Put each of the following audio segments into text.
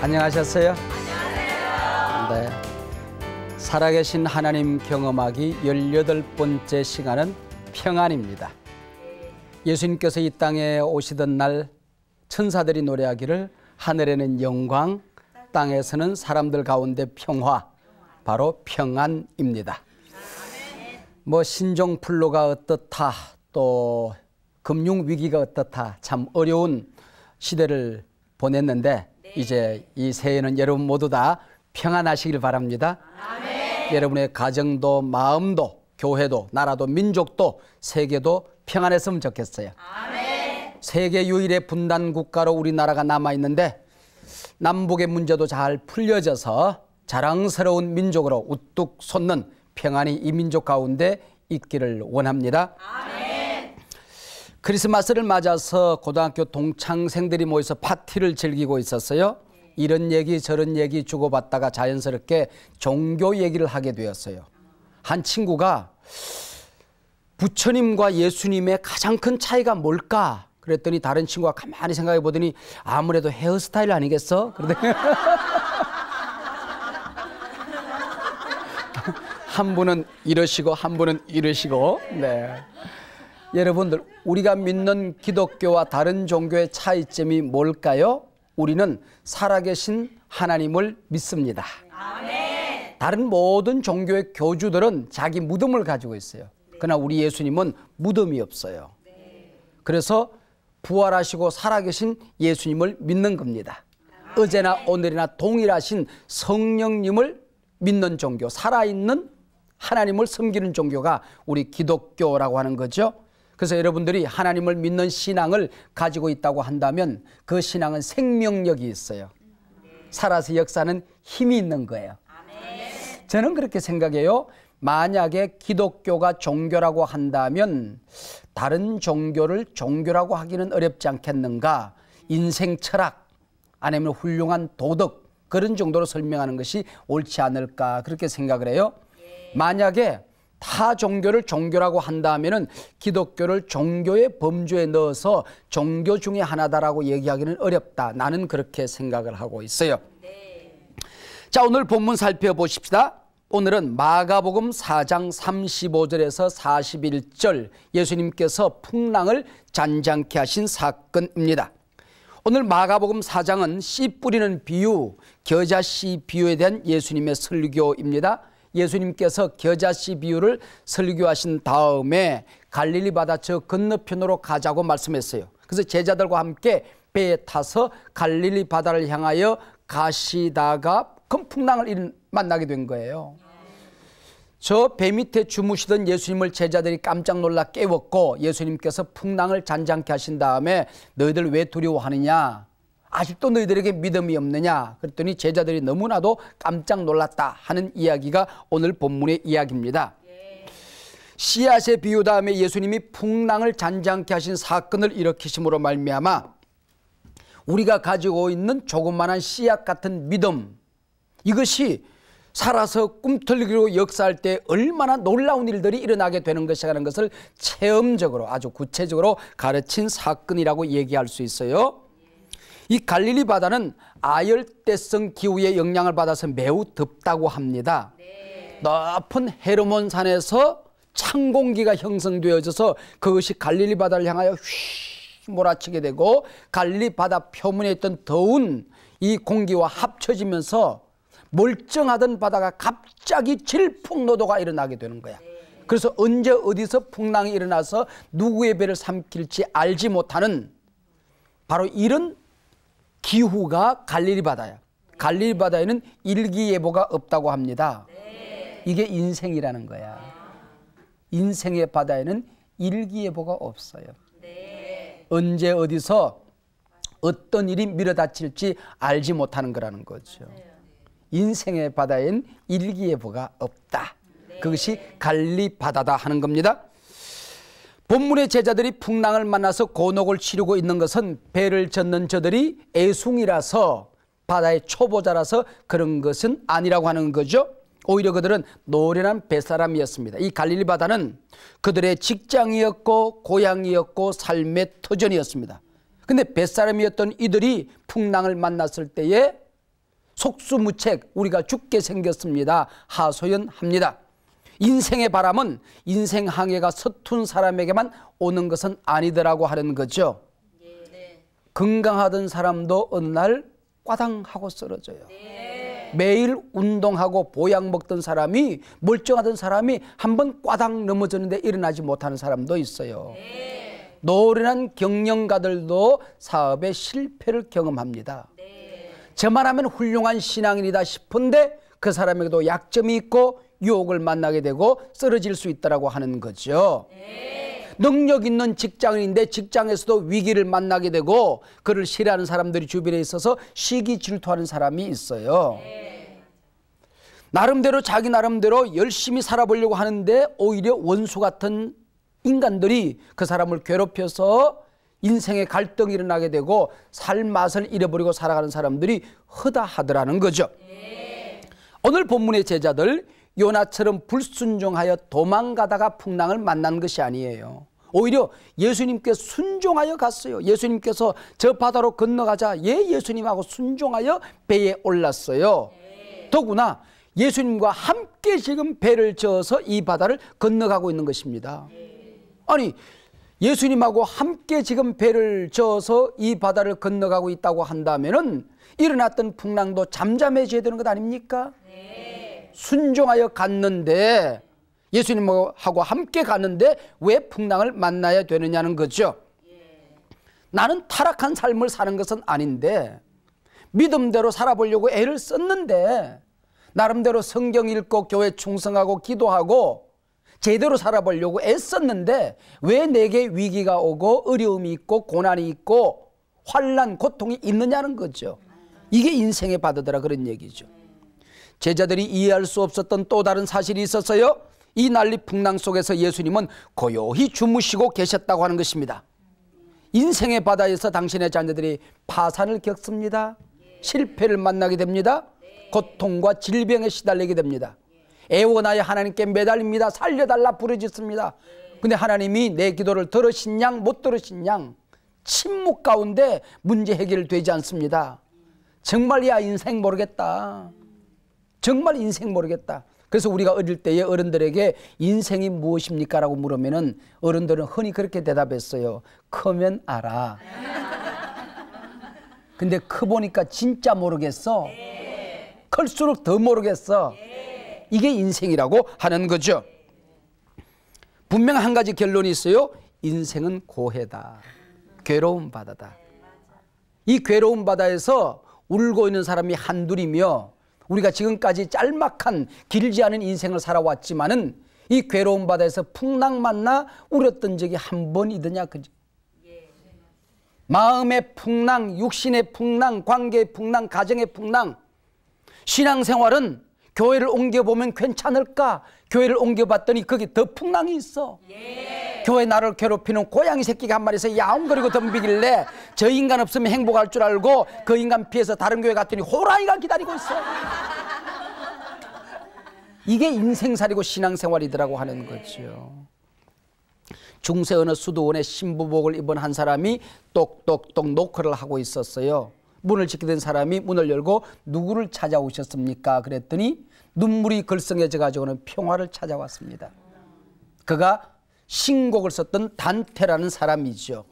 안녕하셨어요? 안녕하세요. 네. 살아계신 하나님 경험하기 18번째 시간은 평안입니다. 예수님께서 이 땅에 오시던 날 천사들이 노래하기를 하늘에는 영광, 땅에서는 사람들 가운데 평화, 바로 평안입니다. 뭐 신종플루가 어떻다, 또 금융위기가 어떻다, 참 어려운 시대를 보냈는데 이제 이 새해에는 여러분 모두 다 평안하시길 바랍니다. 아멘. 여러분의 가정도 마음도 교회도 나라도 민족도 세계도 평안했으면 좋겠어요. 아멘. 세계 유일의 분단 국가로 우리나라가 남아있는데 남북의 문제도 잘 풀려져서 자랑스러운 민족으로 우뚝 솟는 평안이 이 민족 가운데 있기를 원합니다. 아멘. 크리스마스를 맞아서 고등학교 동창생들이 모여서 파티를 즐기고 있었어요. 이런 얘기 저런 얘기 주고받다가 자연스럽게 종교 얘기를 하게 되었어요. 한 친구가 부처님과 예수님의 가장 큰 차이가 뭘까? 그랬더니 다른 친구가 가만히 생각해 보더니 아무래도 헤어스타일 아니겠어? 그러더니 한 분은 이러시고 한 분은 이러시고. 네. 여러분들, 우리가 믿는 기독교와 다른 종교의 차이점이 뭘까요? 우리는 살아계신 하나님을 믿습니다. 아멘. 다른 모든 종교의 교주들은 자기 무덤을 가지고 있어요. 그러나 우리 예수님은 무덤이 없어요. 그래서 부활하시고 살아계신 예수님을 믿는 겁니다. 어제나 오늘이나 동일하신 성령님을 믿는 종교, 살아있는 하나님을 섬기는 종교가 우리 기독교라고 하는 거죠. 그래서 여러분들이 하나님을 믿는 신앙을 가지고 있다고 한다면 그 신앙은 생명력이 있어요. 살아서 역사는 힘이 있는 거예요. 저는 그렇게 생각해요. 만약에 기독교가 종교라고 한다면 다른 종교를 종교라고 하기는 어렵지 않겠는가? 인생 철학 아니면 훌륭한 도덕 그런 정도로 설명하는 것이 옳지 않을까 그렇게 생각을 해요. 만약에 타 종교를 종교라고 한다면은 기독교를 종교의 범주에 넣어서 종교 중에 하나다라고 얘기하기는 어렵다. 나는 그렇게 생각을 하고 있어요. 자, 오늘 본문 살펴보십시다. 오늘은 마가복음 4장 35절에서 41절 예수님께서 풍랑을 잔잔케 하신 사건입니다. 오늘 마가복음 4장은 씨 뿌리는 비유, 겨자씨 비유에 대한 예수님의 설교입니다. 예수님께서 겨자씨 비유를 설교하신 다음에 갈릴리 바다 저 건너편으로 가자고 말씀했어요. 그래서 제자들과 함께 배에 타서 갈릴리 바다를 향하여 가시다가 큰 풍랑을 만나게 된 거예요. 저 배 밑에 주무시던 예수님을 제자들이 깜짝 놀라 깨웠고 예수님께서 풍랑을 잔잔케 하신 다음에 너희들 왜 두려워하느냐? 아직도 너희들에게 믿음이 없느냐? 그랬더니 제자들이 너무나도 깜짝 놀랐다 하는 이야기가 오늘 본문의 이야기입니다. 씨앗의 비유 다음에 예수님이 풍랑을 잔잔케 하신 사건을 일으키심으로 말미암아 우리가 가지고 있는 조그마한 씨앗 같은 믿음, 이것이 살아서 꿈틀기로 역사할 때 얼마나 놀라운 일들이 일어나게 되는 것이라는 것을 체험적으로 아주 구체적으로 가르친 사건이라고 얘기할 수 있어요. 이 갈릴리 바다는 아열대성 기후의 영향을 받아서 매우 덥다고 합니다. 높은 헤르몬 산에서 찬 공기가 형성되어져서 그것이 갈릴리 바다를 향하여 휘 몰아치게 되고 갈릴리 바다 표면에 있던 더운 이 공기와 합쳐지면서 멀쩡하던 바다가 갑자기 질풍노도가 일어나게 되는 거야. 그래서 언제 어디서 풍랑이 일어나서 누구의 배를 삼킬지 알지 못하는 바로 이런 기후가 갈릴리 바다야. 갈릴리 바다에는 일기예보가 없다고 합니다. 이게 인생이라는 거야. 인생의 바다에는 일기예보가 없어요. 언제 어디서 어떤 일이 밀어닥칠지 알지 못하는 거라는 거죠. 인생의 바다에는 일기예보가 없다. 그것이 갈릴리 바다다 하는 겁니다. 본문의 제자들이 풍랑을 만나서 곤혹을 치르고 있는 것은 배를 젓는 저들이 애숭이라서 바다의 초보자라서 그런 것은 아니라고 하는 거죠. 오히려 그들은 노련한 뱃사람이었습니다. 이 갈릴리 바다는 그들의 직장이었고 고향이었고 삶의 터전이었습니다. 근데 뱃사람이었던 이들이 풍랑을 만났을 때에 속수무책 우리가 죽게 생겼습니다. 하소연합니다. 인생의 바람은 인생 항해가 서툰 사람에게만 오는 것은 아니더라고 하는 거죠. 건강하던 사람도 어느 날 꽈당하고 쓰러져요. 매일 운동하고 보약 먹던 사람이, 멀쩡하던 사람이 한번 꽈당 넘어졌는데 일어나지 못하는 사람도 있어요. 노련한 경영가들도 사업의 실패를 경험합니다. 저만 하면 훌륭한 신앙인이다 싶은데 그 사람에게도 약점이 있고 유혹을 만나게 되고 쓰러질 수 있다고 하는 거죠. 능력 있는 직장인인데 직장에서도 위기를 만나게 되고 그를 싫어하는 사람들이 주변에 있어서 시기 질투하는 사람이 있어요. 나름대로 자기 나름대로 열심히 살아보려고 하는데 오히려 원수 같은 인간들이 그 사람을 괴롭혀서 인생의 갈등이 일어나게 되고 살맛을 잃어버리고 살아가는 사람들이 허다하더라는 거죠. 오늘 본문의 제자들 요나처럼 불순종하여 도망가다가 풍랑을 만난 것이 아니에요. 오히려 예수님께 순종하여 갔어요. 예수님께서 저 바다로 건너가자 예수님하고 순종하여 배에 올랐어요. 더구나 예수님과 함께 지금 배를 저어서 이 바다를 건너가고 있는 것입니다. 아니 예수님하고 함께 지금 배를 저어서 이 바다를 건너가고 있다고 한다면은 일어났던 풍랑도 잠잠해져야 되는 것 아닙니까? 순종하여 갔는데 예수님하고 함께 갔는데 왜 풍랑을 만나야 되느냐는 거죠. 나는 타락한 삶을 사는 것은 아닌데 믿음대로 살아보려고 애를 썼는데 나름대로 성경 읽고 교회 충성하고 기도하고 제대로 살아보려고 애썼는데 왜 내게 위기가 오고 어려움이 있고 고난이 있고 환난 고통이 있느냐는 거죠. 이게 인생의 바다더라 그런 얘기죠. 제자들이 이해할 수 없었던 또 다른 사실이 있었어요. 이 난리 풍랑 속에서 예수님은 고요히 주무시고 계셨다고 하는 것입니다. 인생의 바다에서 당신의 자녀들이 파산을 겪습니다. 실패를 만나게 됩니다. 고통과 질병에 시달리게 됩니다. 애원하여 하나님께 매달립니다. 살려달라 부르짖습니다. 근데 하나님이 내 기도를 들으신 양 못 들으신 양 침묵 가운데 문제 해결되지 않습니다. 정말 야 인생 모르겠다. 정말 인생 모르겠다. 그래서 우리가 어릴 때에 어른들에게 인생이 무엇입니까? 라고 물으면은 어른들은 흔히 그렇게 대답했어요. 크면 알아. 근데 커보니까 진짜 모르겠어. 클수록 더 모르겠어. 이게 인생이라고 하는 거죠. 분명 한 가지 결론이 있어요. 인생은 고해다. 괴로운 바다다. 이 괴로운 바다에서 울고 있는 사람이 한둘이며 우리가 지금까지 짤막한 길지 않은 인생을 살아왔지만은 이 괴로운 바다에서 풍랑 만나 울었던 적이 한 번이더냐 그죠? 마음의 풍랑, 육신의 풍랑, 관계의 풍랑, 가정의 풍랑. 신앙생활은 교회를 옮겨보면 괜찮을까? 교회를 옮겨봤더니 거기 더 풍랑이 있어. 교회 나를 괴롭히는 고양이 새끼가 한 마리에서 야옹거리고 덤비길래 저 인간 없으면 행복할 줄 알고 그 인간 피해서 다른 교회 갔더니 호랑이가 기다리고 있어. 이게 인생살이고 신앙생활이더라고 하는 거죠. 중세 어느 수도원에 신부복을 입은 한 사람이 똑똑똑 노크를 하고 있었어요. 문을 지키던 사람이 문을 열고 누구를 찾아오셨습니까? 그랬더니 눈물이 걸성해져 가지고는 평화를 찾아왔습니다. 그가 신곡을 썼던 단테라는 사람이죠.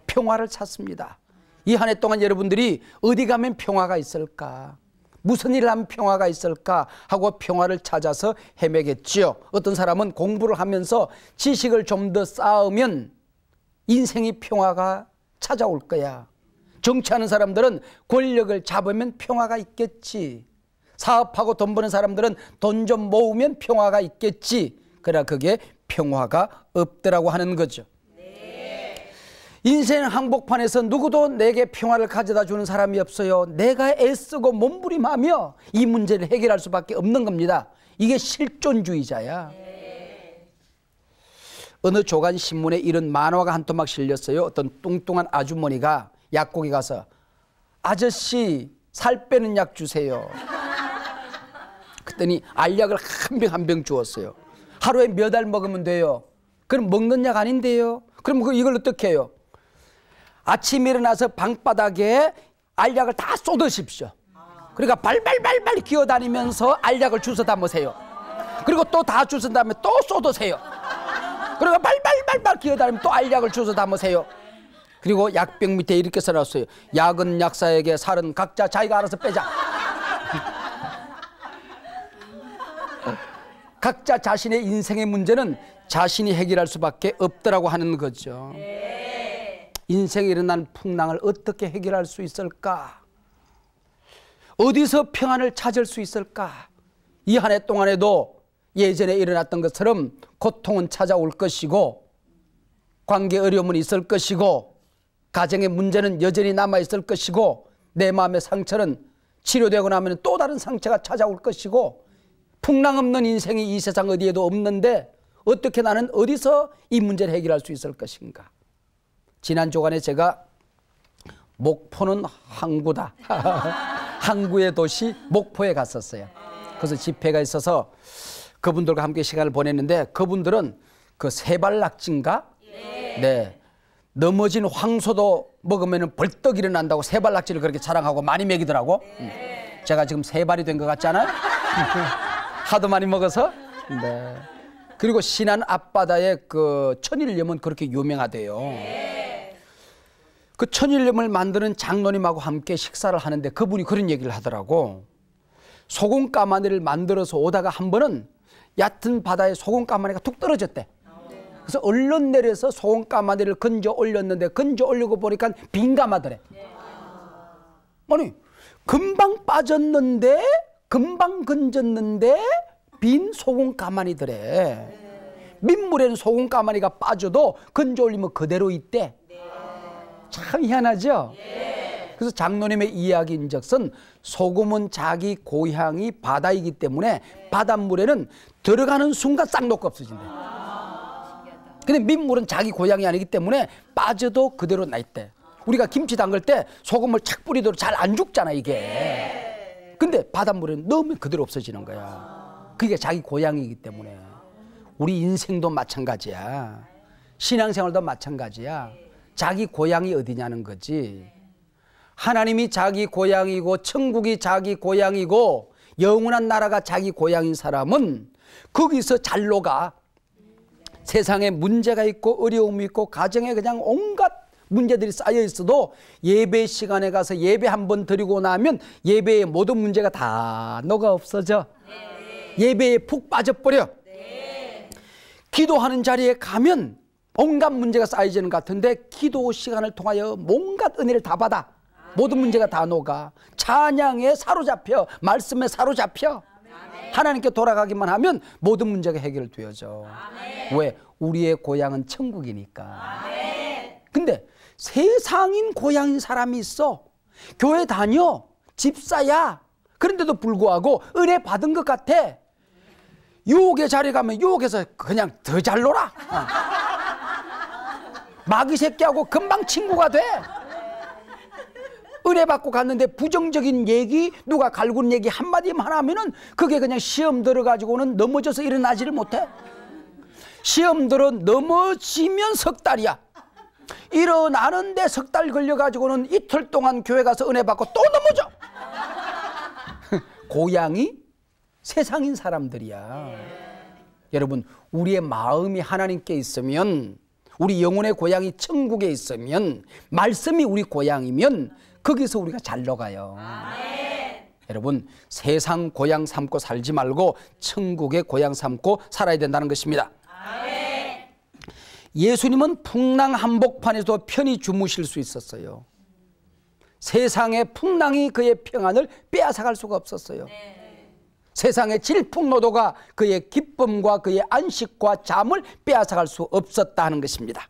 평화를 찾습니다. 이 한 해 동안 여러분들이 어디 가면 평화가 있을까? 무슨 일을 하면 평화가 있을까? 하고 평화를 찾아서 헤매겠지요. 어떤 사람은 공부를 하면서 지식을 좀 더 쌓으면 인생이 평화가 찾아올 거야. 정치하는 사람들은 권력을 잡으면 평화가 있겠지. 사업하고 돈 버는 사람들은 돈 좀 모으면 평화가 있겠지. 그러나 그게 평화가 없더라고 하는 거죠. 인생 항복판에서 누구도 내게 평화를 가져다 주는 사람이 없어요. 내가 애쓰고 몸부림하며 이 문제를 해결할 수밖에 없는 겁니다. 이게 실존주의자야. 어느 조간 신문에 이런 만화가 한 토막 실렸어요. 어떤 뚱뚱한 아주머니가 약국에 가서 아저씨 살 빼는 약 주세요. 그랬더니 알약을 한 병 한 병 주었어요. 하루에 몇 알 먹으면 돼요. 그럼 먹는 약 아닌데요. 그럼 이걸 어떻게 해요? 아침에 일어나서 방바닥에 알약을 다 쏟으십시오. 그러니까 발발발발 기어다니면서 알약을 주워 담으세요. 그리고 또 다 주운 다음에 또 쏟으세요. 그리고 발발발발 기어다니면 또 알약을 주워 담으세요. 그리고 약병 밑에 이렇게 써놨어요. 약은 약사에게, 살은 각자 자기가 알아서 빼자. 각자 자신의 인생의 문제는 자신이 해결할 수밖에 없더라고 하는 거죠. 인생에 일어난 풍랑을 어떻게 해결할 수 있을까? 어디서 평안을 찾을 수 있을까? 이 한 해 동안에도 예전에 일어났던 것처럼 고통은 찾아올 것이고, 관계 어려움은 있을 것이고, 가정의 문제는 여전히 남아있을 것이고, 내 마음의 상처는 치료되고 나면 또 다른 상처가 찾아올 것이고, 풍랑 없는 인생이 이 세상 어디에도 없는데 어떻게 나는 어디서 이 문제를 해결할 수 있을 것인가? 지난 주간에 제가 목포는 항구다. 항구의 도시 목포에 갔었어요. 그래서 집회가 있어서 그분들과 함께 시간을 보냈는데, 그분들은 그 세발낙지인가? 네. 넘어진 황소도 먹으면 벌떡 일어난다고 세발낙지를 그렇게 자랑하고 많이 먹이더라고. 제가 지금 세발이 된 것 같잖아요. 하도 많이 먹어서. 네. 그리고 신안 앞바다의 그 천일염은 그렇게 유명하대요. 그 천일염을 만드는 장로님하고 함께 식사를 하는데 그분이 그런 얘기를 하더라고. 소금 까마귀를 만들어서 오다가 한 번은 얕은 바다에 소금 까마귀가 툭 떨어졌대. 그래서 얼른 내려서 소금 까마귀를 건져 올렸는데, 건져 올리고 보니까 빈 가마더래. 아니, 금방 빠졌는데, 금방 건졌는데 빈 소금 가마니더래. 민물에는 소금 가마니가 빠져도 건져 올리면 그대로 있대. 참 희한하죠? 그래서 장로님의 이야기인즉슨 소금은 자기 고향이 바다이기 때문에 바닷물에는 들어가는 순간 싹 녹고 없어진대. 근데 민물은 자기 고향이 아니기 때문에 빠져도 그대로 나 있대. 우리가 김치 담글 때 소금을 착 뿌리도록 잘 안 죽잖아, 이게. 근데 바닷물에는 넣으면 그대로 없어지는 거야. 그게 자기 고향이기 때문에. 우리 인생도 마찬가지야. 신앙생활도 마찬가지야. 자기 고향이 어디냐는 거지. 하나님이 자기 고향이고 천국이 자기 고향이고 영원한 나라가 자기 고향인 사람은 거기서 잘 녹아. 세상에 문제가 있고 어려움이 있고 가정에 그냥 온갖 문제들이 쌓여 있어도 예배 시간에 가서 예배 한번 드리고 나면 예배의 모든 문제가 다 녹아 없어져. 예배에 푹 빠져버려. 기도하는 자리에 가면 온갖 문제가 쌓여지는 것 같은데 기도 시간을 통하여 온갖 은혜를 다 받아. 모든 문제가 다 녹아. 찬양에 사로잡혀. 말씀에 사로잡혀. 하나님께 돌아가기만 하면 모든 문제가 해결되어져. 왜? 우리의 고향은 천국이니까. 근데 세상인 고향인 사람이 있어. 교회 다녀. 집사야. 그런데도 불구하고 은혜 받은 것 같아. 유혹의 자리에 가면 유혹에서 그냥 더 잘 놀아. 마귀 새끼하고 금방 친구가 돼. 은혜 받고 갔는데 부정적인 얘기, 누가 갈구는 얘기 한마디만 하면은 그게 그냥 시험 들어가지고는 넘어져서 일어나지를 못해. 시험 들어 넘어지면 석 달이야. 일어나는데 석 달 걸려가지고는 이틀 동안 교회 가서 은혜 받고 또 넘어져. 고향이 세상인 사람들이야. 여러분, 우리의 마음이 하나님께 있으면, 우리 영혼의 고향이 천국에 있으면, 말씀이 우리 고향이면 거기서 우리가 잘 녹아요. 여러분, 세상 고향 삼고 살지 말고 천국의 고향 삼고 살아야 된다는 것입니다. 예수님은 풍랑 한복판에서 편히 주무실 수 있었어요. 세상의 풍랑이 그의 평안을 빼앗아갈 수가 없었어요. 세상의 질풍노도가 그의 기쁨과 그의 안식과 잠을 빼앗아갈 수 없었다 하는 것입니다.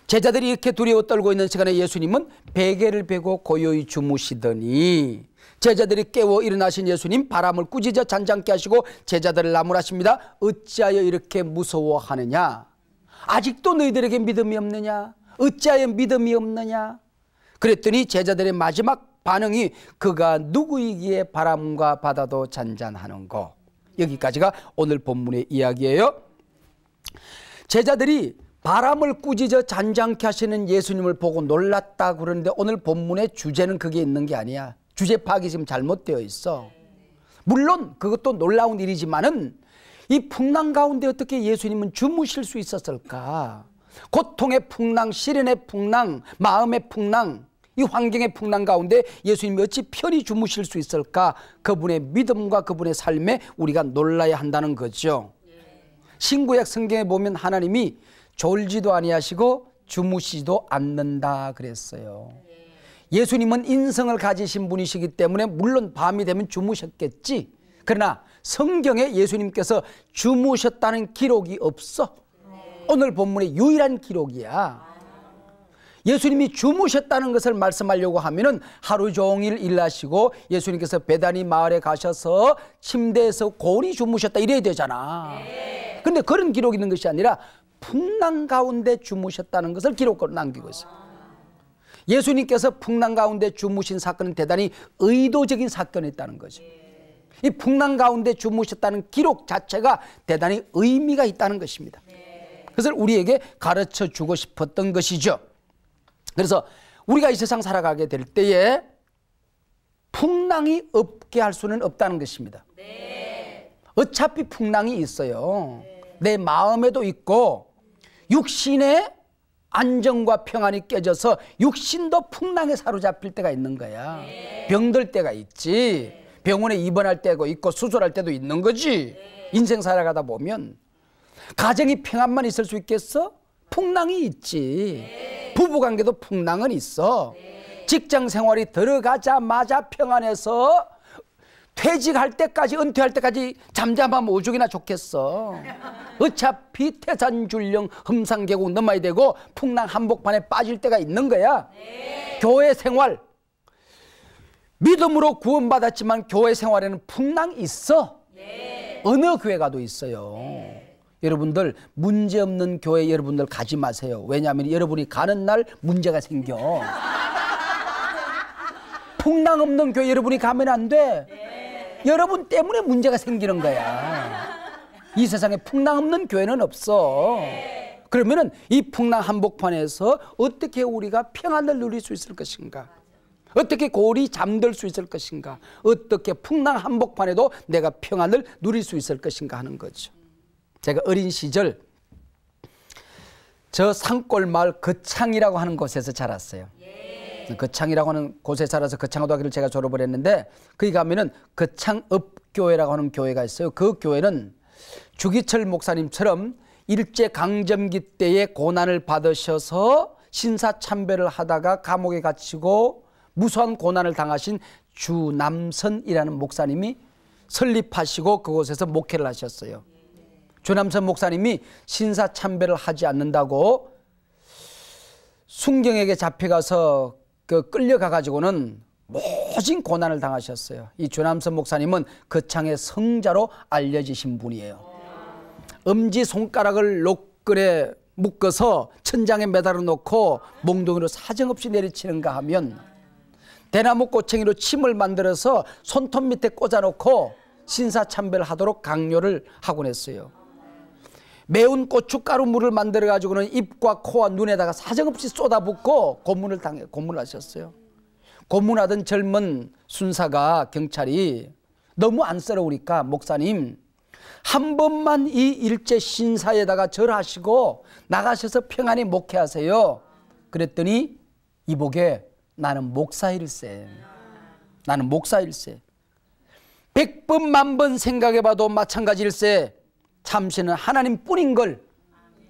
제자들이 이렇게 두려워 떨고 있는 시간에 예수님은 베개를 베고 고요히 주무시더니, 제자들이 깨워 일어나신 예수님 바람을 꾸짖어 잔잔케 하시고 제자들을 나무라십니다. 어찌하여 이렇게 무서워하느냐? 아직도 너희들에게 믿음이 없느냐? 어찌하여 믿음이 없느냐? 그랬더니 제자들의 마지막 반응이 그가 누구이기에 바람과 바다도 잔잔하는고. 여기까지가 오늘 본문의 이야기예요. 제자들이 바람을 꾸짖어 잔잔케 하시는 예수님을 보고 놀랐다 그러는데 오늘 본문의 주제는 그게 있는 게 아니야. 주제 파악이 지금 잘못되어 있어. 물론 그것도 놀라운 일이지만은 이 풍랑 가운데 어떻게 예수님은 주무실 수 있었을까? 고통의 풍랑, 시련의 풍랑, 마음의 풍랑, 이 환경의 풍랑 가운데 예수님이 어찌 편히 주무실 수 있을까? 그분의 믿음과 그분의 삶에 우리가 놀라야 한다는 거죠. 신구약 성경에 보면 하나님이 졸지도 아니하시고 주무시지도 않는다 그랬어요. 예수님은 인성을 가지신 분이시기 때문에 물론 밤이 되면 주무셨겠지. 그러나 성경에 예수님께서 주무셨다는 기록이 없어. 오늘 본문의 유일한 기록이야. 예수님이 주무셨다는 것을 말씀하려고 하면은 하루 종일 일하시고 예수님께서 베다니 마을에 가셔서 침대에서 고온히 주무셨다 이래야 되잖아. 근데 그런 기록이 있는 것이 아니라 풍랑 가운데 주무셨다는 것을 기록으로 남기고 있어요. 예수님께서 풍랑 가운데 주무신 사건은 대단히 의도적인 사건이었다는 거죠. 이 풍랑 가운데 주무셨다는 기록 자체가 대단히 의미가 있다는 것입니다. 그것을 우리에게 가르쳐 주고 싶었던 것이죠. 그래서 우리가 이 세상 살아가게 될 때에 풍랑이 없게 할 수는 없다는 것입니다. 어차피 풍랑이 있어요. 내 마음에도 있고 육신의 안정과 평안이 깨져서 육신도 풍랑에 사로잡힐 때가 있는 거야. 병들 때가 있지. 병원에 입원할 때도 있고 수술할 때도 있는 거지. 인생 살아가다 보면 가정이 평안만 있을 수 있겠어? 풍랑이 있지. 부부관계도 풍랑은 있어. 직장 생활이 들어가자마자 평안해서 퇴직할 때까지 은퇴할 때까지 잠잠하면 오죽이나 좋겠어. 어차피 태산줄령 흠상계곡 넘어야 되고 풍랑 한복판에 빠질 때가 있는 거야. 교회 생활 믿음으로 구원받았지만 교회 생활에는 풍랑이 있어. 어느 교회 가도 있어요. 여러분들 문제없는 교회 여러분들 가지 마세요. 왜냐하면 여러분이 가는 날 문제가 생겨. 풍랑 없는 교회 여러분이 가면 안 돼. 여러분 때문에 문제가 생기는 거야. 이 세상에 풍랑 없는 교회는 없어. 그러면은 이 풍랑 한복판에서 어떻게 우리가 평안을 누릴 수 있을 것인가? 어떻게 고리 잠들 수 있을 것인가? 어떻게 풍랑 한복판에도 내가 평안을 누릴 수 있을 것인가 하는 거죠. 제가 어린 시절 저 산골 마을 거창이라고 하는 곳에서 자랐어요. 거창이라고 하는 곳에 자라서 거창고등학교를 제가 졸업을 했는데 거기 가면은 거창읍교회라고 하는 교회가 있어요. 그 교회는 주기철 목사님처럼 일제강점기 때에 고난을 받으셔서 신사참배를 하다가 감옥에 갇히고 무수한 고난을 당하신 주남선이라는 목사님이 설립하시고 그곳에서 목회를 하셨어요. 주남선 목사님이 신사참배를 하지 않는다고 순경에게 잡혀가서 끌려가가지고는 모진 고난을 당하셨어요. 이 주남선 목사님은 거창의 성자로 알려지신 분이에요. 엄지손가락을 로끌에 묶어서 천장에 매달아 놓고 몽둥이로 사정없이 내리치는가 하면 대나무 꼬챙이로 침을 만들어서 손톱 밑에 꽂아놓고 신사참배를 하도록 강요를 하곤 했어요. 매운 고춧가루 물을 만들어 가지고는 입과 코와 눈에다가 사정없이 쏟아붓고 고문을 하셨어요. 고문하던 젊은 순사가 경찰이 너무 안쓰러우니까 목사님 한 번만 이 일제 신사에다가 절하시고 나가셔서 평안히 목회하세요. 그랬더니 이복에 나는 목사일세. 나는 목사일세. 100번 만번 생각해봐도 마찬가지일세. 참신은 하나님뿐인 걸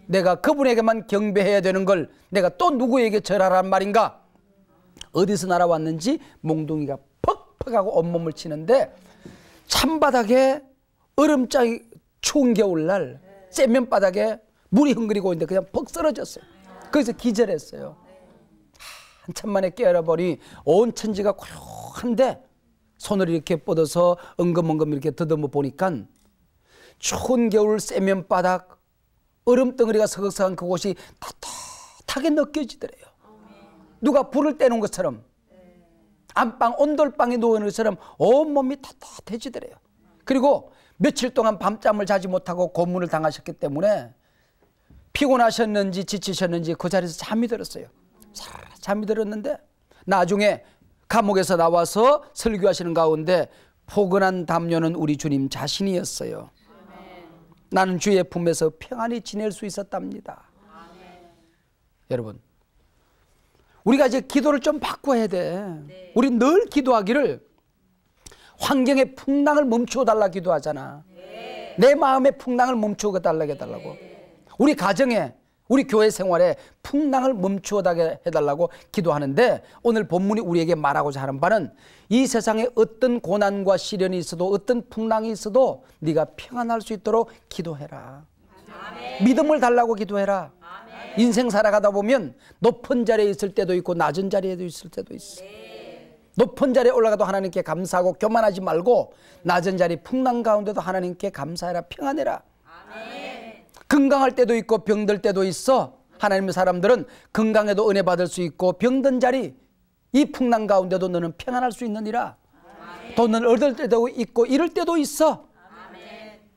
내가 그분에게만 경배해야 되는 걸 내가 또 누구에게 절하란 말인가. 어디서 날아왔는지 몽둥이가 퍽퍽하고 온몸을 치는데 찬바닥에 얼음장이 추운 겨울날 쇠면바닥에 물이 흥거리고 있는데 그냥 퍽 쓰러졌어요. 거기서 기절했어요. 한참 만에 깨어나보니 온 천지가 고요한데 손을 이렇게 뻗어서 엉금엉금 이렇게 더듬어 보니까 추운 겨울 쇠면바닥 얼음덩어리가 서걱서걱한 그곳이 따뜻하게 느껴지더래요. 누가 불을 떼놓은 것처럼 안방 온돌방에 누워있는 것처럼 온몸이 따뜻해지더래요. 그리고 며칠 동안 밤잠을 자지 못하고 고문을 당하셨기 때문에 피곤하셨는지 지치셨는지 그 자리에서 잠이 들었어요. 잠이 들었는데 나중에 감옥에서 나와서 설교하시는 가운데 포근한 담요는 우리 주님 자신이었어요. 나는 주의 품에서 평안히 지낼 수 있었답니다. 여러분, 우리가 이제 기도를 좀 바꿔야 돼. 우리 늘 기도하기를 환경의 풍랑을 멈추어 달라 기도하잖아. 내 마음의 풍랑을 멈추어 달라고 해달라고. 우리 가정에, 우리 교회 생활에 풍랑을 멈추어 달게 해달라고 기도하는데, 오늘 본문이 우리에게 말하고자 하는 바는 이 세상에 어떤 고난과 시련이 있어도, 어떤 풍랑이 있어도 네가 평안할 수 있도록 기도해라. 믿음을 달라고 기도해라. 인생 살아가다 보면 높은 자리에 있을 때도 있고 낮은 자리에도 있을 때도 있어. 높은 자리에 올라가도 하나님께 감사하고 교만하지 말고, 낮은 자리 풍랑 가운데도 하나님께 감사해라. 평안해라. 건강할 때도 있고 병들 때도 있어. 하나님의 사람들은 건강에도 은혜 받을 수 있고 병든 자리, 이 풍랑 가운데도 너는 평안할 수 있느니라. 돈을 얻을 때도 있고 잃을 때도 있어.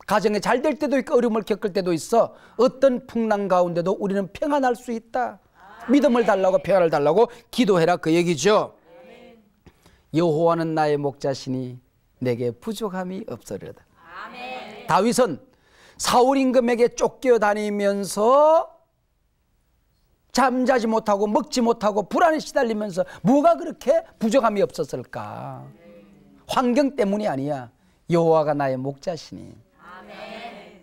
가정에 잘 될 때도 있고 어려움을 겪을 때도 있어. 어떤 풍랑 가운데도 우리는 평안할 수 있다. 믿음을 달라고, 평안을 달라고 기도해라, 그 얘기죠. 여호와는 나의 목자시니 내게 부족함이 없으리로다. 다윗은 사울 임금에게 쫓겨 다니면서 잠자지 못하고 먹지 못하고 불안에 시달리면서 뭐가 그렇게 부족함이 없었을까? 환경 때문이 아니야. 여호와가 나의 목자시니.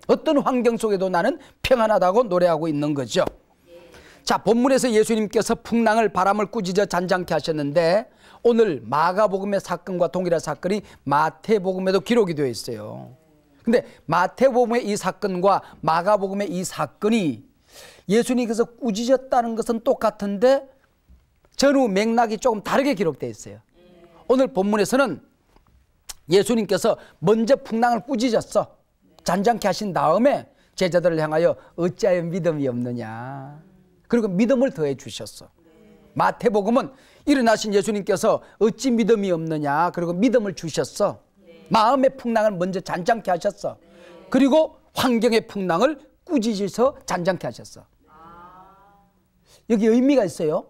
어떤 환경 속에도 나는 평안하다고 노래하고 있는 거죠. 자, 본문에서 예수님께서 풍랑을, 바람을 꾸짖어 잔잔케 하셨는데, 오늘 마가복음의 사건과 동일한 사건이 마태복음에도 기록이 되어 있어요. 근데 마태복음의 이 사건과 마가복음의 이 사건이 예수님께서 꾸짖었다는 것은 똑같은데 전후 맥락이 조금 다르게 기록되어 있어요. 오늘 본문에서는 예수님께서 먼저 풍랑을 꾸짖었어. 잔잔케 하신 다음에 제자들을 향하여 어찌하여 믿음이 없느냐, 그리고 믿음을 더해 주셨어. 마태복음은 일어나신 예수님께서 어찌 믿음이 없느냐, 그리고 믿음을 주셨어. 마음의 풍랑을 먼저 잔잔케 하셨어. 그리고 환경의 풍랑을 꾸짖어서 잔잔케 하셨어. 여기 의미가 있어요.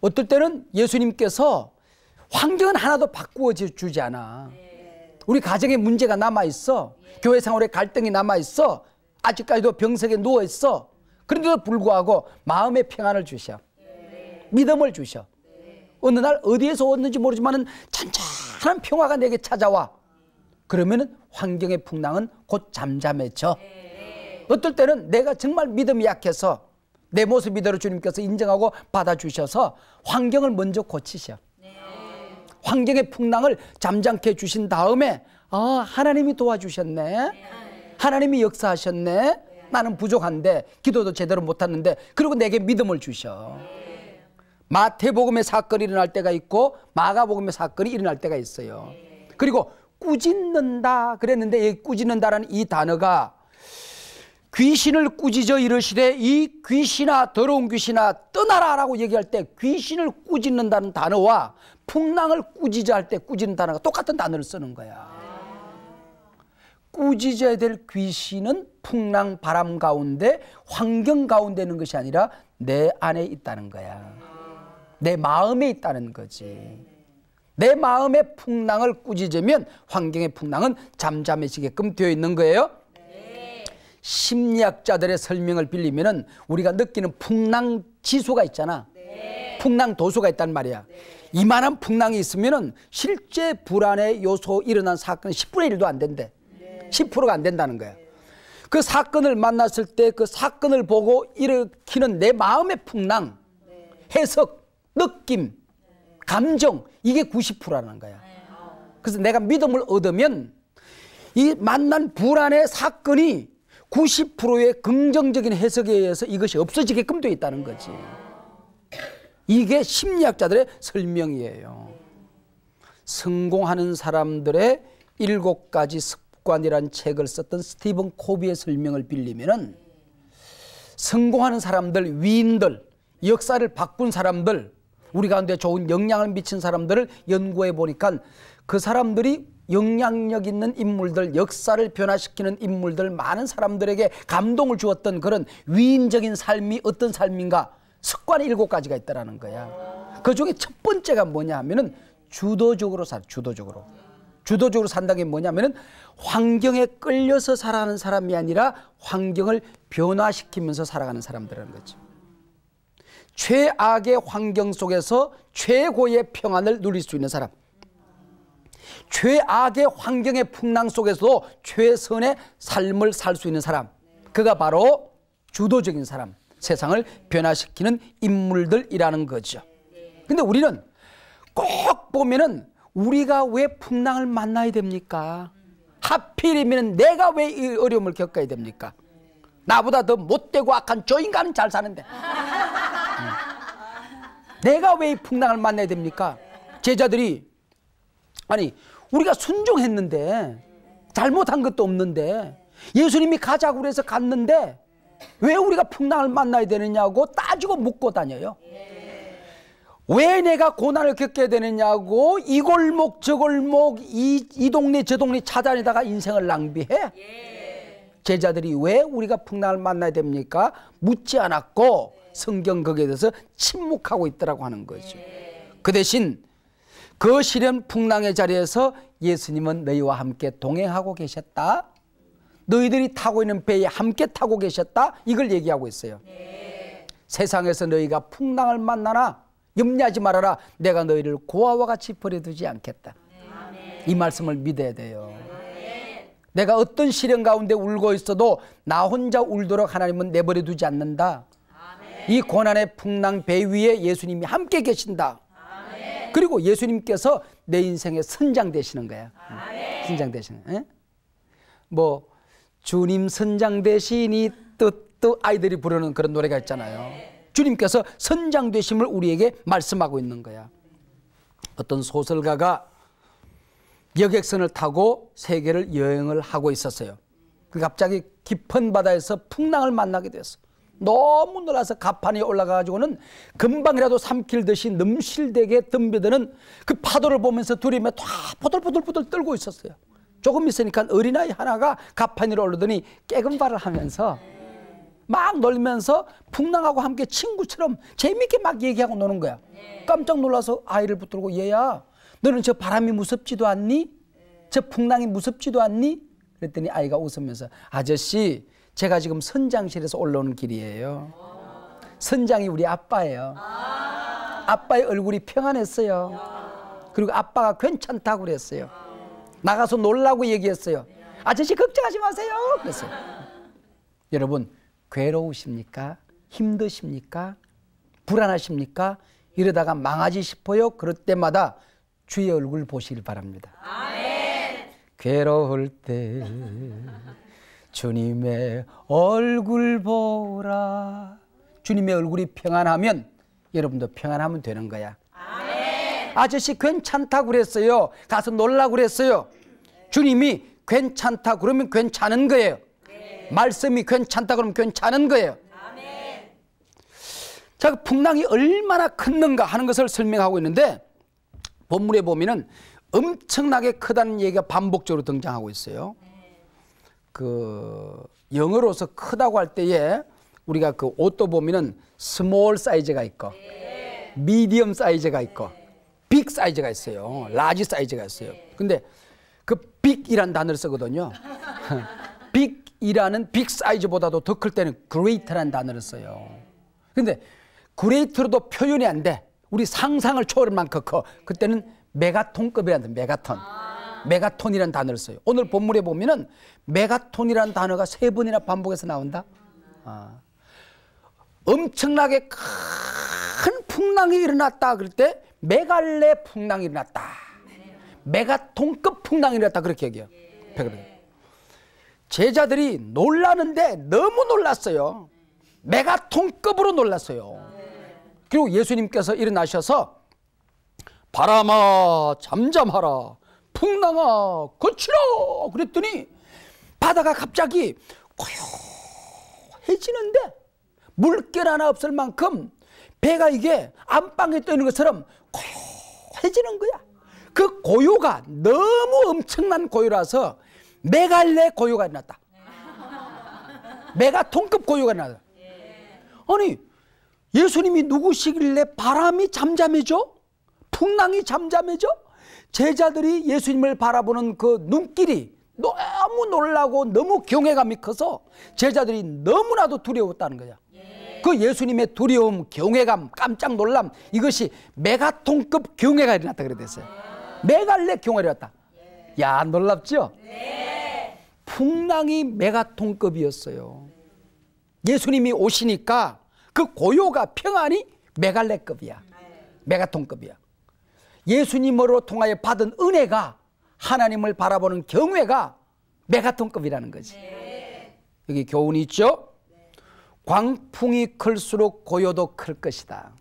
어떨 때는 예수님께서 환경은 하나도 바꾸어 주지 않아. 우리 가정에 문제가 남아있어. 교회 생활에 갈등이 남아있어. 아직까지도 병석에 누워있어. 그런데도 불구하고 마음의 평안을 주셔. 믿음을 주셔. 어느 날 어디에서 왔는지 모르지만 잔잔한 평화가 내게 찾아와. 그러면 환경의 풍랑은 곧 잠잠해져. 어떨 때는 내가 정말 믿음이 약해서 내 모습 이대로 주님께서 인정하고 받아주셔서 환경을 먼저 고치셔. 환경의 풍랑을 잠잠케 주신 다음에 하나님이 도와주셨네. 하나님이 역사하셨네. 나는 부족한데 기도도 제대로 못하는데, 그리고 내게 믿음을 주셔. 마태복음의 사건이 일어날 때가 있고 마가복음의 사건이 일어날 때가 있어요. 그리고 꾸짖는다 그랬는데, 이 꾸짖는다라는 이 단어가 귀신을 꾸짖어 이르시되 이 귀신아, 더러운 귀신아 떠나라 라고 얘기할 때 귀신을 꾸짖는다는 단어와 풍랑을 꾸짖어 할 때 꾸짖는 단어가 똑같은 단어를 쓰는 거야. 꾸짖어야 될 귀신은 풍랑, 바람 가운데, 환경 가운데 있는 것이 아니라 내 안에 있다는 거야. 내 마음에 있다는 거지. 내 마음의 풍랑을 꾸짖으면 환경의 풍랑은 잠잠해지게끔 되어 있는 거예요. 심리학자들의 설명을 빌리면은 우리가 느끼는 풍랑 지수가 있잖아. 풍랑 도수가 있단 말이야. 이만한 풍랑이 있으면은 실제 불안의 요소 일어난 사건은 10분의 1도 안 된대. 10%가 안 된다는 거야. 그 사건을 만났을 때 그 사건을 보고 일으키는 내 마음의 풍랑, 해석, 느낌, 감정, 이게 90%라는 거야. 그래서 내가 믿음을 얻으면 이 만난 불안의 사건이 90%의 긍정적인 해석에 의해서 이것이 없어지게끔 되어 있다는 거지. 이게 심리학자들의 설명이에요. 성공하는 사람들의 7가지 습관이란 책을 썼던 스티븐 코비의 설명을 빌리면은, 성공하는 사람들, 위인들, 역사를 바꾼 사람들, 우리 가운데 좋은 영향을 미친 사람들을 연구해 보니까 그 사람들이 영향력 있는 인물들, 역사를 변화시키는 인물들, 많은 사람들에게 감동을 주었던 그런 위인적인 삶이 어떤 삶인가, 습관이 7가지가 있다라는 거야. 그 중에 첫 번째가 뭐냐 하면은 주도적으로 살, 주도적으로. 주도적으로 산다는 게 뭐냐면은 환경에 끌려서 살아가는 사람이 아니라 환경을 변화시키면서 살아가는 사람들이라는 거죠. 최악의 환경 속에서 최고의 평안을 누릴 수 있는 사람, 최악의 환경의 풍랑 속에서도 최선의 삶을 살 수 있는 사람, 그가 바로 주도적인 사람, 세상을 변화시키는 인물들이라는 거죠. 근데 우리는 꼭 보면은 우리가 왜 풍랑을 만나야 됩니까? 하필이면 내가 왜 이 어려움을 겪어야 됩니까? 나보다 더 못되고 악한 저 인간은 잘 사는데 내가 왜 이 풍랑을 만나야 됩니까? 제자들이 아니 우리가 순종했는데 잘못한 것도 없는데 예수님이 가자고 그래서 갔는데 왜 우리가 풍랑을 만나야 되느냐고 따지고 묻고 다녀요. 왜 내가 고난을 겪게 되느냐고 이 골목 저 골목 이 동네 저 동네 찾아내다가 인생을 낭비해? 제자들이 왜 우리가 풍랑을 만나야 됩니까? 묻지 않았고 성경 거기에 대해서 침묵하고 있더라고 하는 거죠. 그 대신 그 시련 풍랑의 자리에서 예수님은 너희와 함께 동행하고 계셨다. 너희들이 타고 있는 배에 함께 타고 계셨다. 이걸 얘기하고 있어요. 세상에서 너희가 풍랑을 만나나 염려하지 말아라. 내가 너희를 고아와 같이 버려두지 않겠다. 이 말씀을 믿어야 돼요. 내가 어떤 시련 가운데 울고 있어도 나 혼자 울도록 하나님은 내버려두지 않는다. 이 고난의 풍랑 배 위에 예수님이 함께 계신다. 그리고 예수님께서 내 인생의 선장 되시는 거야. 선장 되시는. 에? 뭐 주님 선장 되시니 뜻뜻 아이들이 부르는 그런 노래가 있잖아요. 주님께서 선장 되심을 우리에게 말씀하고 있는 거야. 어떤 소설가가 여객선을 타고 세계를 여행을 하고 있었어요. 갑자기 깊은 바다에서 풍랑을 만나게 됐어. 너무 놀라서 가판이 올라가가지고는 금방이라도 삼킬듯이 넘실대게 덤벼드는 그 파도를 보면서 두려움에 다 포들포들포들 떨고 있었어요. 조금 있으니까 어린아이 하나가 가판 위로 올라더니 깨금발을 하면서 막 놀면서 풍랑하고 함께 친구처럼 재밌게 막 얘기하고 노는 거야. 깜짝 놀라서 아이를 붙들고 얘야 너는 저 바람이 무섭지도 않니? 저 풍랑이 무섭지도 않니? 그랬더니 아이가 웃으면서 아저씨 제가 지금 선장실에서 올라오는 길이에요. 선장이 우리 아빠예요. 아빠의 얼굴이 평안했어요. 그리고 아빠가 괜찮다고 그랬어요. 나가서 놀라고 얘기했어요. 아저씨 걱정하지 마세요. 그랬어요. 여러분 괴로우십니까? 힘드십니까? 불안하십니까? 이러다가 망하지 싶어요? 그럴 때마다 주의 얼굴 보시길 바랍니다. 아멘. 괴로울 때 주님의 얼굴 보라. 주님의 얼굴이 평안하면 여러분도 평안하면 되는 거야. 아멘. 아저씨 괜찮다고 그랬어요. 가서 놀라고 그랬어요. 주님이 괜찮다 그러면 괜찮은 거예요. 말씀이 괜찮다 그러면 괜찮은 거예요. 아멘. 자, 풍랑이 얼마나 컸는가 하는 것을 설명하고 있는데 본문에 보면은 엄청나게 크다는 얘기가 반복적으로 등장하고 있어요. 그 영어로서 크다고 할 때에 우리가 그 옷도 보면은 스몰 사이즈가 있고 미디엄 사이즈가 있고 빅 사이즈가 있어요. 라지 사이즈가 있어요. 근데 그 빅이라는 단어를 쓰거든요. 빅이라는 빅 사이즈보다도 더 클 때는 great라는 단어를 써요. 근데 great로도 표현이 안 돼. 우리 상상을 초월할 만큼 커. 그때는 메가톤급이라는 메가톤. 메가톤이라는 단어를 써요. 오늘 본문에 보면은 메가톤이라는 단어가 3번이나 반복해서 나온다. 엄청나게 큰 풍랑이 일어났다 그럴 때 메갈레 풍랑이 일어났다. 메가톤급 풍랑이 일어났다 그렇게 얘기해요. 제자들이 놀라는데 너무 놀랐어요. 메가톤급으로 놀랐어요. 그리고 예수님께서 일어나셔서 바람아 잠잠하라 풍랑아 거치라 그랬더니 바다가 갑자기 고요해지는데 물결 하나 없을 만큼 배가 이게 안방에 떠 있는 것처럼 고요해지는 거야. 그 고요가 너무 엄청난 고요라서 메갈레 고요가 일어났다. 메가톤급 고요가 일어났다. 아니 예수님이 누구시길래 바람이 잠잠해져? 풍랑이 잠잠해져? 제자들이 예수님을 바라보는 그 눈길이 너무 놀라고 너무 경외감이 커서 제자들이 너무나도 두려웠다는 거야. 그 예수님의 두려움, 경외감, 깜짝 놀람, 이것이 메가톤급 경외가 일어났다 그랬어요. 메갈레 경외가 일어났다. 야, 놀랍죠? 풍랑이 메가톤급이었어요. 예수님이 오시니까 그 고요가, 평안이 메갈레급이야. 메가톤급이야. 예수님으로 통하여 받은 은혜가, 하나님을 바라보는 경외가 메가톤급이라는 거지. 여기 교훈이 있죠? 광풍이 클수록 고요도 클 것이다.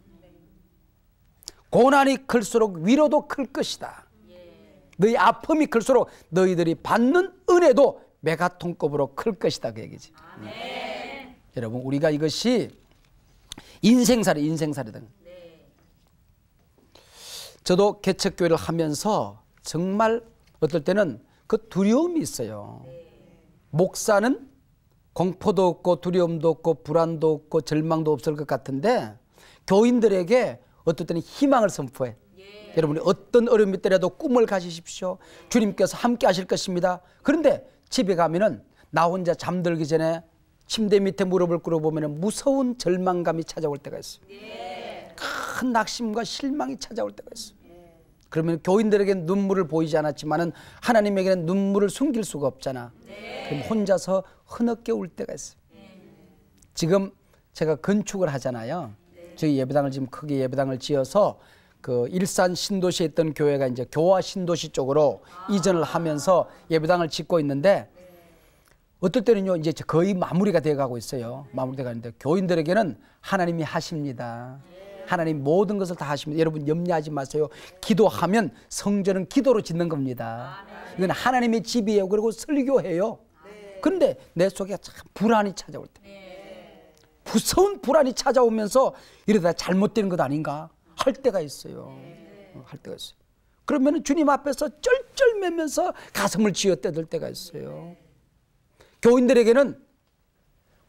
고난이 클수록 위로도 클 것이다. 너희 아픔이 클수록 너희들이 받는 은혜도 메가톤급으로 클 것이다, 그 얘기지. 여러분, 우리가 이것이 인생살이다. 저도 개척교회를 하면서 정말 어떨 때는 그 두려움이 있어요. 목사는 공포도 없고 두려움도 없고 불안도 없고 절망도 없을 것 같은데 교인들에게 어떨 때는 희망을 선포해. 여러분이 어떤 어려움이 있더라도 꿈을 가지십시오. 주님께서 함께 하실 것입니다. 그런데 집에 가면은 나 혼자 잠들기 전에 침대 밑에 무릎을 꿇어보면 무서운 절망감이 찾아올 때가 있어요. 큰 낙심과 실망이 찾아올 때가 있어요. 그러면 교인들에게는 눈물을 보이지 않았지만은 하나님에게는 눈물을 숨길 수가 없잖아. 그럼 혼자서 흐느껴 울 때가 있어요. 지금 제가 건축을 하잖아요. 저희 예배당을 지금 크게 예배당을 지어서 그 일산 신도시에 있던 교회가 이제 교화 신도시 쪽으로 이전을 하면서 예배당을 짓고 있는데 어떨 때는요 이제 거의 마무리가 돼 가고 있어요. 마무리돼 가는데 교인들에게는 하나님이 하십니다. 하나님 모든 것을 다 하십니다. 여러분 염려하지 마세요. 기도하면 성전은 기도로 짓는 겁니다. 이건 하나님의 집이에요. 그리고 설교해요. 그런데 내 속에 참 불안이 찾아올 때, 무서운 불안이 찾아오면서 이러다 잘못되는 것 아닌가 할 때가 있어요. 할 때가 있어요. 그러면 주님 앞에서 쩔쩔매면서 가슴을 쥐어떼들 때가 있어요. 교인들에게는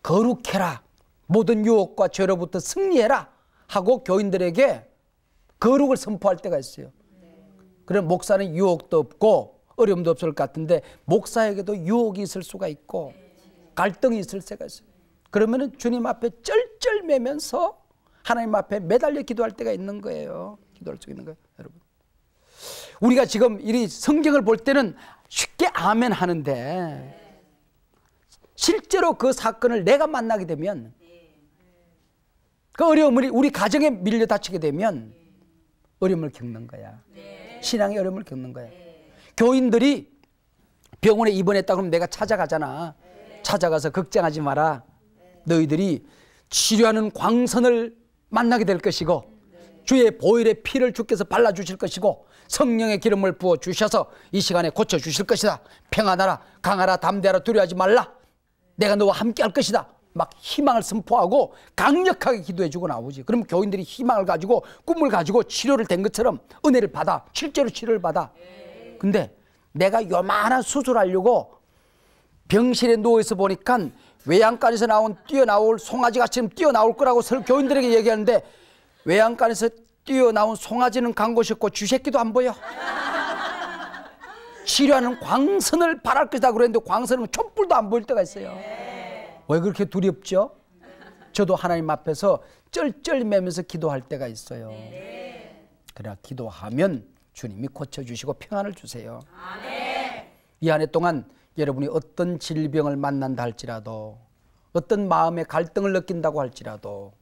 거룩해라, 모든 유혹과 죄로부터 승리해라 하고 교인들에게 거룩을 선포할 때가 있어요. 그럼 목사는 유혹도 없고 어려움도 없을 것 같은데 목사에게도 유혹이 있을 수가 있고 갈등이 있을 때가 있어요. 그러면 주님 앞에 쩔쩔매면서 하나님 앞에 매달려 기도할 때가 있는 거예요. 기도할 수 있는 거예요, 여러분. 우리가 지금 이 성경을 볼 때는 쉽게 아멘 하는데 실제로 그 사건을 내가 만나게 되면 그 어려움을 우리 가정에 밀려 다치게 되면 어려움을 겪는 거야. 신앙의 어려움을 겪는 거야. 교인들이 병원에 입원했다 그러면 내가 찾아가잖아. 찾아가서 걱정하지 마라. 너희들이 치료하는 광선을 만나게 될 것이고 주의 보혈의 피를 주께서 발라주실 것이고 성령의 기름을 부어주셔서 이 시간에 고쳐주실 것이다. 평안하라, 강하라, 담대하라, 두려워하지 말라. 내가 너와 함께 할 것이다. 막 희망을 선포하고 강력하게 기도해주고 나오지. 그럼 교인들이 희망을 가지고 꿈을 가지고 치료를 된 것처럼 은혜를 받아. 실제로 치료를 받아. 근데 내가 요만한 수술하려고 병실에 누워있어 보니까 외양간에서 뛰어나올 송아지같이 뛰어나올 거라고 교인들에게 얘기하는데 외양간에서 뛰어나온 송아지는 간 곳이 없고 쥐새끼도 안 보여. 치료하는 광선을 바랄 것이다 그랬는데 광선은 촛불도 안 보일 때가 있어요. 왜 그렇게 두렵죠? 저도 하나님 앞에서 쩔쩔매면서 기도할 때가 있어요. 그러나 기도하면 주님이 고쳐주시고 평안을 주세요. 이 한 해 동안 여러분이 어떤 질병을 만난다 할지라도 어떤 마음의 갈등을 느낀다고 할지라도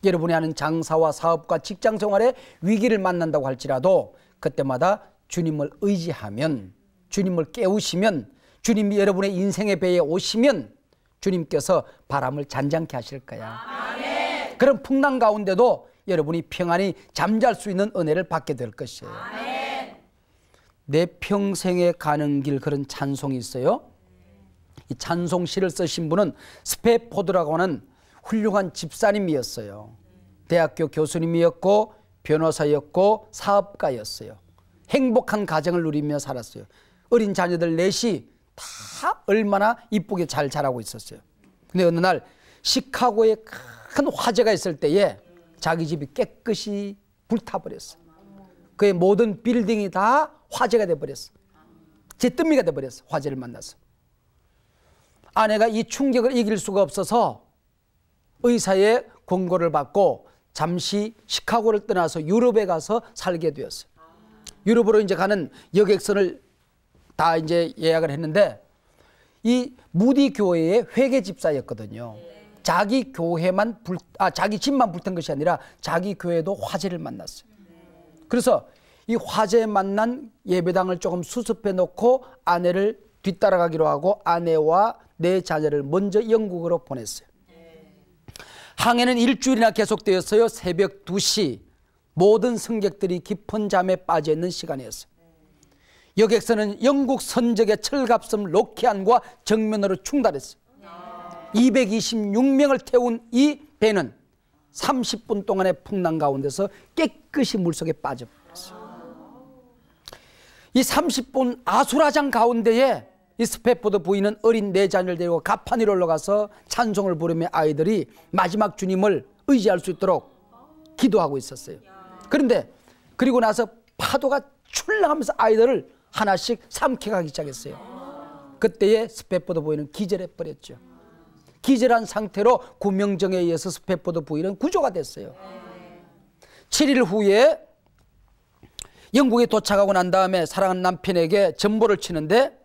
여러분이 하는 장사와 사업과 직장생활에 위기를 만난다고 할지라도 그때마다 주님을 의지하면 주님을 깨우시면 주님이 여러분의 인생의 배에 오시면 주님께서 바람을 잔잔케 하실 거야. 아멘. 그런 풍랑 가운데도 여러분이 평안히 잠잘 수 있는 은혜를 받게 될 것이에요. 아멘. 내 평생에 가는 길, 그런 찬송이 있어요. 이 찬송시를 쓰신 분은 스페포드라고 하는 훌륭한 집사님이었어요. 대학교 교수님이었고 변호사였고 사업가였어요. 행복한 가정을 누리며 살았어요. 어린 자녀들 넷이 다 얼마나 이쁘게 잘 자라고 있었어요. 근데 어느 날 시카고에 큰 화재가 있을 때에 자기 집이 깨끗이 불타버렸어. 그의 모든 빌딩이 다 화재가 돼버렸어. 잿더미가 돼버렸어. 화재를 만나서. 아내가 이 충격을 이길 수가 없어서 의사의 권고를 받고 잠시 시카고를 떠나서 유럽에 가서 살게 되었어요. 유럽으로 이제 가는 여객선을 다 이제 예약을 했는데 이 무디 교회의 회계 집사였거든요. 자기 교회만 자기 집만 불탄 것이 아니라 자기 교회도 화재를 만났어요. 그래서 이 화재에 만난 예배당을 조금 수습해 놓고 아내를 뒤따라가기로 하고 아내와 네 자녀를 먼저 영국으로 보냈어요. 항해는 일주일이나 계속되었어요. 새벽 2시 모든 승객들이 깊은 잠에 빠져 있는 시간이었어요. 여객선은 영국 선적의 철갑섬 로키안과 정면으로 충돌했어요. 226명을 태운 이 배는 30분 동안의 풍랑 가운데서 깨끗이 물속에 빠져버렸어요. 이 30분 아수라장 가운데에 이 스패포드 부인은 어린 네 자녀를 데리고 가판 위로 올라가서 찬송을 부르며 아이들이 마지막 주님을 의지할 수 있도록 기도하고 있었어요. 그런데 그리고 나서 파도가 출렁하면서 아이들을 하나씩 삼켜가기 시작했어요. 그때에 스패포드 부인은 기절해 버렸죠. 기절한 상태로 구명정에 의해서 스패포드 부인은 구조가 됐어요. 7일 후에 영국에 도착하고 난 다음에 사랑하는 남편에게 전보를 치는데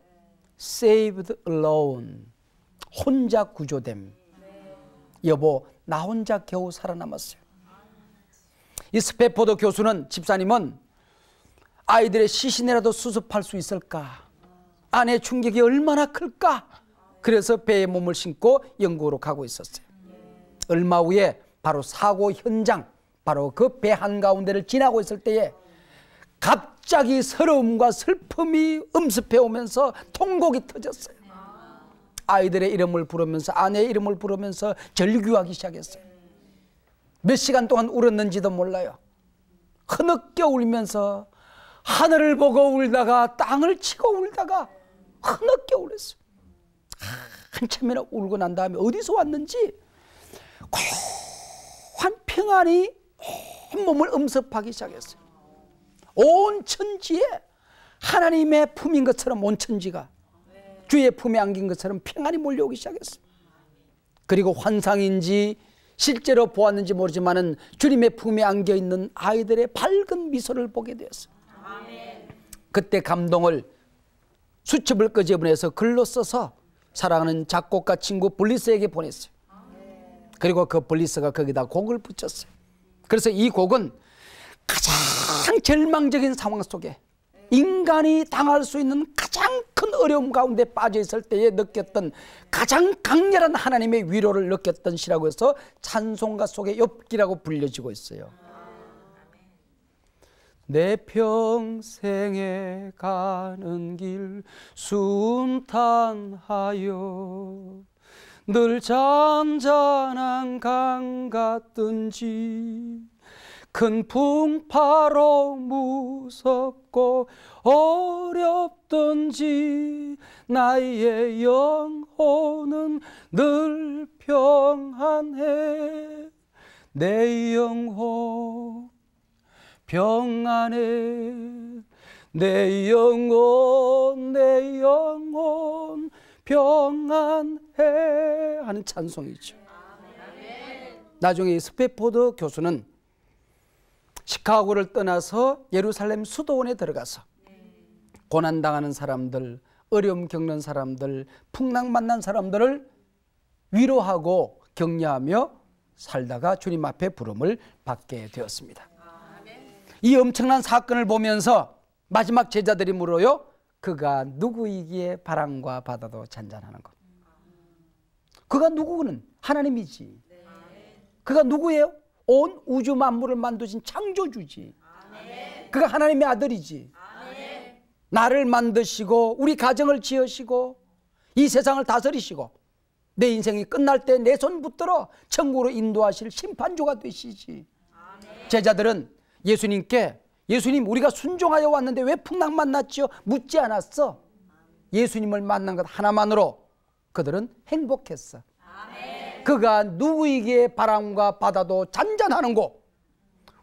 saved alone, 혼자 구조됨. 여보, 나 혼자 겨우 살아남았어요. 이 스패포드 교수는, 집사님은 아이들의 시신이라도 수습할 수 있을까? 아내의 충격이 얼마나 클까? 그래서 배에 몸을 싣고 영국으로 가고 있었어요. 얼마 후에 바로 사고 현장, 바로 그 배 한가운데를 지나고 있을 때에 갑자기 서러움과 슬픔이 엄습해 오면서 통곡이 터졌어요. 아이들의 이름을 부르면서 아내의 이름을 부르면서 절규하기 시작했어요. 몇 시간 동안 울었는지도 몰라요. 흐느껴 울면서 하늘을 보고 울다가 땅을 치고 울다가 흐느껴 울었어요. 한참이나 울고 난 다음에 어디서 왔는지 고한 평안이 온 몸을 엄습하기 시작했어요. 온 천지에 하나님의 품인 것처럼 온 천지가 주의 품에 안긴 것처럼 평안이 몰려오기 시작했어요. 그리고 환상인지 실제로 보았는지 모르지만은 주님의 품에 안겨 있는 아이들의 밝은 미소를 보게 되었어요. 그때 감동을 수첩을 끄집어내서 글로 써서 사랑하는 작곡가 친구 블리스에게 보냈어요. 그리고 그 블리스가 거기다 곡을 붙였어요. 그래서 이 곡은 가장 절망적인 상황 속에 인간이 당할 수 있는 가장 큰 어려움 가운데 빠져 있을 때에 느꼈던 가장 강렬한 하나님의 위로를 느꼈던 시라고 해서 찬송가 속의 욥기라고 불려지고 있어요. 내 평생에 가는 길 순탄하여 늘 잔잔한 강 같든지 큰 풍파로 무섭고 어렵든지 나의 영혼은 늘 평안해. 내 영혼 평안해. 내 영혼 평안해 하는 찬송이죠. 나중에 이 스패포드 교수는 시카고를 떠나서 예루살렘 수도원에 들어가서 고난당하는 사람들, 어려움 겪는 사람들, 풍랑 만난 사람들을 위로하고 격려하며 살다가 주님 앞에 부름을 받게 되었습니다. 이 엄청난 사건을 보면서 마지막 제자들이 물어요. 그가 누구이기에 바람과 바다도 잔잔하는 것. 그가 누구는 하나님이지. 그가 누구예요? 온 우주 만물을 만드신 창조주지. 그가 하나님의 아들이지. 나를 만드시고 우리 가정을 지으시고 이 세상을 다스리시고 내 인생이 끝날 때 내 손 붙들어 천국으로 인도하실 심판주가 되시지. 제자들은 예수님께 예수님 우리가 순종하여 왔는데 왜 풍랑 만났지요? 묻지 않았어. 예수님을 만난 것 하나만으로 그들은 행복했어. 그가 누구이기에 바람과 바다도 잔잔하는고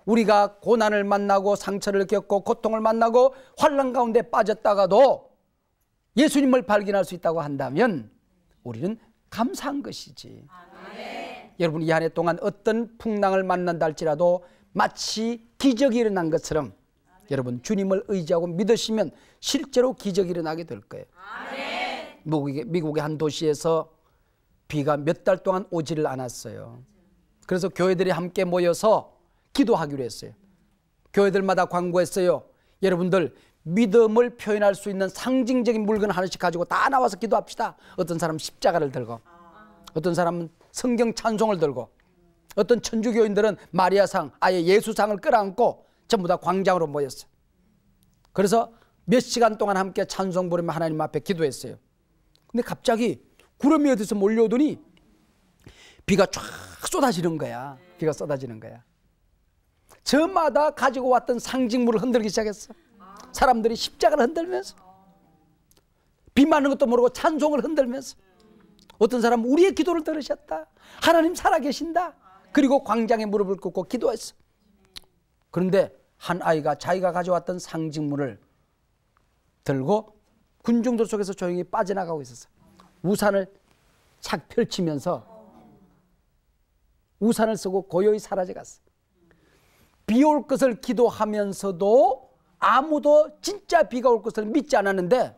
우리가 고난을 만나고 상처를 겪고 고통을 만나고 환난 가운데 빠졌다가도 예수님을 발견할 수 있다고 한다면 우리는 감사한 것이지. 여러분, 이 한 해 동안 어떤 풍랑을 만난다 할지라도 마치 기적이 일어난 것처럼 여러분 주님을 의지하고 믿으시면 실제로 기적이 일어나게 될 거예요. 미국의 한 도시에서 비가 몇 달 동안 오지를 않았어요. 그래서 교회들이 함께 모여서 기도하기로 했어요. 교회들마다 광고했어요. 여러분들 믿음을 표현할 수 있는 상징적인 물건 하나씩 가지고 다 나와서 기도합시다. 어떤 사람은 십자가를 들고, 어떤 사람은 성경 찬송을 들고, 어떤 천주교인들은 마리아상, 아예 예수상을 끌어안고 전부 다 광장으로 모였어요. 그래서 몇 시간 동안 함께 찬송 부르며 하나님 앞에 기도했어요. 근데 갑자기 구름이 어디서 몰려오더니 비가 쫙 쏟아지는 거야. 비가 쏟아지는 거야. 저마다 가지고 왔던 상징물을 흔들기 시작했어. 사람들이 십자가를 흔들면서, 비 맞는 것도 모르고 찬송을 흔들면서, 어떤 사람은 우리의 기도를 들으셨다, 하나님 살아계신다, 그리고 광장에 무릎을 꿇고 기도했어. 그런데 한 아이가 자기가 가져왔던 상징물을 들고 군중들 속에서 조용히 빠져나가고 있었어. 우산을 착 펼치면서 우산을 쓰고 고요히 사라져갔어. 비 올 것을 기도하면서도 아무도 진짜 비가 올 것을 믿지 않았는데,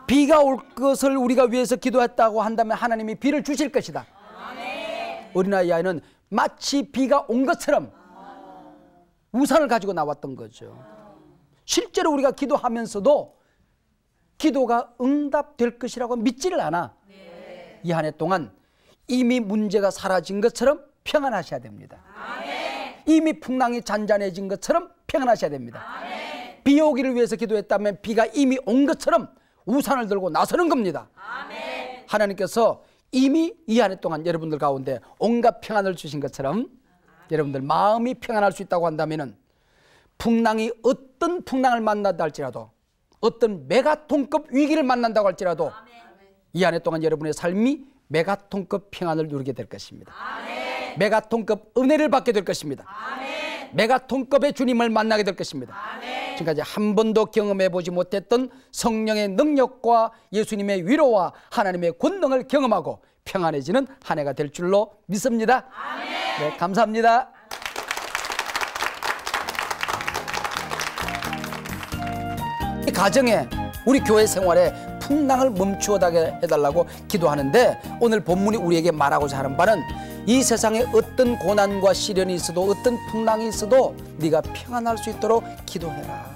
비가 올 것을 우리가 위해서 기도했다고 한다면 하나님이 비를 주실 것이다. 어린아이 아이는 마치 비가 온 것처럼 우산을 가지고 나왔던 거죠. 실제로 우리가 기도하면서도 기도가 응답될 것이라고 믿지를 않아. 이 한 해 동안 이미 문제가 사라진 것처럼 평안하셔야 됩니다. 이미 풍랑이 잔잔해진 것처럼 평안하셔야 됩니다. 비 오기를 위해서 기도했다면 비가 이미 온 것처럼 우산을 들고 나서는 겁니다. 하나님께서 이미 이 한 해 동안 여러분들 가운데 온갖 평안을 주신 것처럼 여러분들 마음이 평안할 수 있다고 한다면, 풍랑이 어떤 풍랑을 만난다 할지라도, 어떤 메가톤급 위기를 만난다고 할지라도 이 한 해 동안 여러분의 삶이 메가톤급 평안을 누리게 될 것입니다. 메가톤급 은혜를 받게 될 것입니다. 메가톤급의 주님을 만나게 될 것입니다. 지금까지 한 번도 경험해 보지 못했던 성령의 능력과 예수님의 위로와 하나님의 권능을 경험하고 평안해지는 한 해가 될 줄로 믿습니다. 네, 감사합니다. 이 가정에, 우리 교회 생활에 풍랑을 멈추어다게 해달라고 기도하는데, 오늘 본문이 우리에게 말하고자 하는 바는 이 세상에 어떤 고난과 시련이 있어도, 어떤 풍랑이 있어도 네가 평안할 수 있도록 기도해라.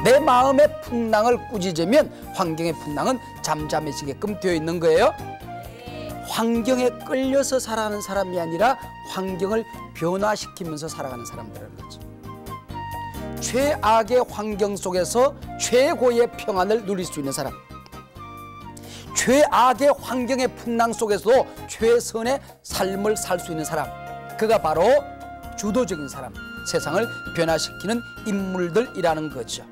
내 마음의 풍랑을 꾸짖으면 환경의 풍랑은 잠잠해지게끔 되어 있는 거예요. 환경에 끌려서 살아가는 사람이 아니라 환경을 변화시키면서 살아가는 사람들이라는 거죠. 최악의 환경 속에서 최고의 평안을 누릴 수 있는 사람, 최악의 환경의 풍랑 속에서도 최선의 삶을 살 수 있는 사람, 그가 바로 주도적인 사람, 세상을 변화시키는 인물들이라는 거죠.